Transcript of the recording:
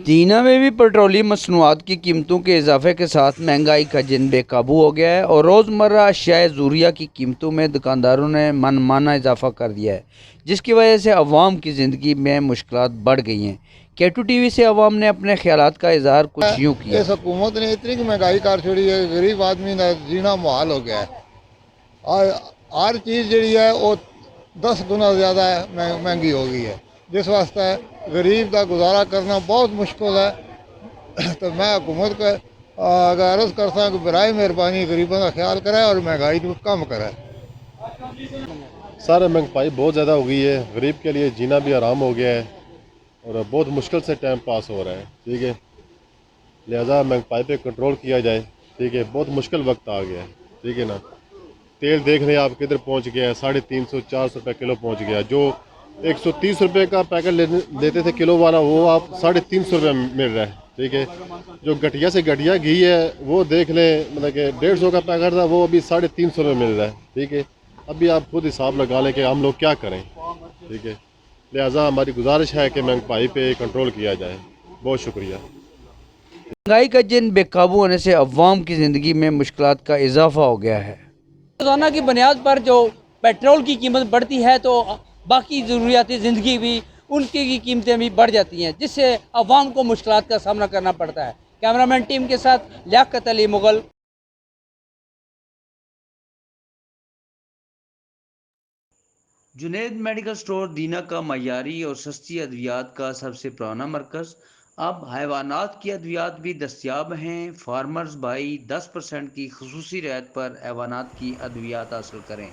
दीना में भी पेट्रोलियम मसनूआत की कीमतों के इजाफे के साथ महंगाई का जिन बेकाबू हो गया है और रोज़मर्रा अशियाए ज़रूरिया की कीमतों में दुकानदारों ने मनमाना इजाफा कर दिया है, जिसकी वजह से अवाम की ज़िंदगी में मुश्किलात बढ़ गई हैं। केटू टीवी से अवाम ने अपने ख्यालात का इजहार कुछ यूँ किया। इस हुकूमत ने इतनी महंगाई कर छोड़ी है, गरीब आदमी का जीना मुहाल हो गया है। और हर चीज़ जी है वो 10 गुना ज़्यादा महंगी हो गई है, जिस वास्ते गरीब का गुजारा करना बहुत मुश्किल है। तो मैं हुकूमत को अर्ज़ करता कि बराए मेहरबानी गरीबों का ख्याल करे और महंगाई को कम करे। सर महंगाई बहुत ज़्यादा हो गई है, गरीब के लिए जीना भी आराम हो गया है और बहुत मुश्किल से टाइम पास हो रहा है। ठीक है, लिहाजा महंगाई पे कंट्रोल किया जाए। ठीक है, बहुत मुश्किल वक्त आ गया है। ठीक है ना, तेल देख रहे हैं आप किधर पहुंच गया है, 350-400 रुपये किलो पहुंच गया। जो 130 रुपये का पैकेट देते थे किलो वाला, वो आप 350 रुपये मिल रहा है। ठीक है, जो घटिया से घटिया घी है वो देख लें, मतलब कि 150 का पैकेट था, वो अभी 350 रुपये मिल रहा है। ठीक है, अभी आप खुद हिसाब लगा लें कि हम लोग क्या करें। ठीक है, लिहाजा हमारी गुजारिश है कि महंगाई पे कंट्रोल किया जाए। बहुत शुक्रिया। महंगाई का जिन बेकाबू होने से अवाम की ज़िंदगी में मुश्किलात का इजाफा हो गया है। रोज़ाना की बुनियाद पर जो पेट्रोल की कीमत बढ़ती है तो बाकी ज़रूरियाती ज़िंदगी भी उनकी की कीमतें भी बढ़ जाती हैं, जिससे अवाम को मुश्किलात का सामना करना पड़ता है। कैमरामैन टीम के साथ लियाकत अली मुगल। जुनैद मेडिकल स्टोर दीना का मयारी और सस्ती अद्वियात का सबसे पुराना मरकज़। अब हैवानात की अद्वियात भी दस्तियाब हैं। फार्मर्स भाई 10% की खसूसी रियायत पर हैवानात की अद्वियात हासिल करें।